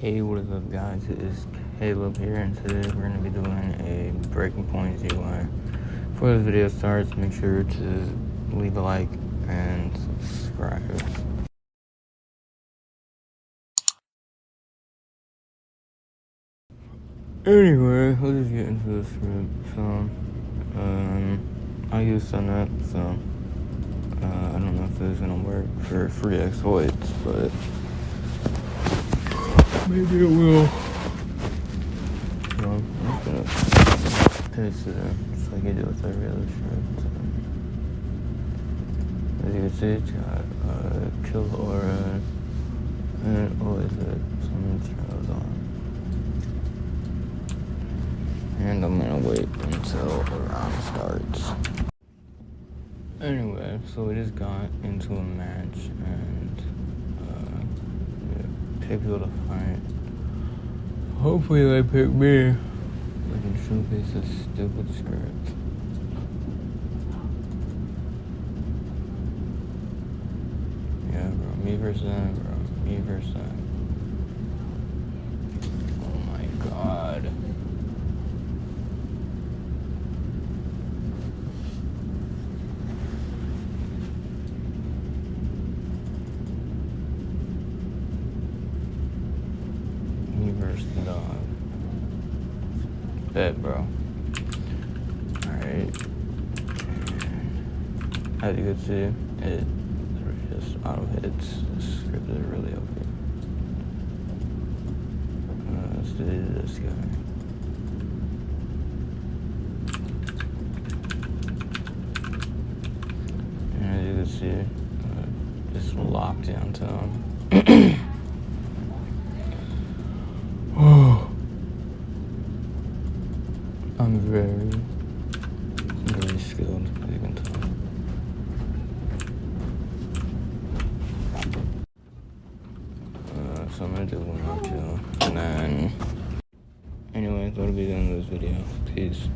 Hey, what is up guys, it is Caleb here, and today we're going to be doing a breaking point UI. Before this video starts, make sure to leave a like and subscribe. Anyway, let's just get into the script. So, I use synapse, so I don't know if this is going to work for free exploits, but maybe it will. So I'm just gonna paste it in, just like I do with every other script. As you can see, it's got kill aura, and what is it? So I'm gonna turn those on. And I'm gonna wait until the round starts. Anyway, so we just got into a match, and pick people to fight. Hopefully they pick me. I can showcase this stupid script. Yeah, bro, me versus them, bro. Me versus them. Oh my god. Me versus the dog. Bet, bro. Alright. As you can see, it just auto hits. This script is really OP. Let's do this guy. And as you can see, just locked into him. Oh. I'm very skilled, as you can tell. So I'm gonna do one more kill, and then, anyway, that'll be the end of this video. Peace.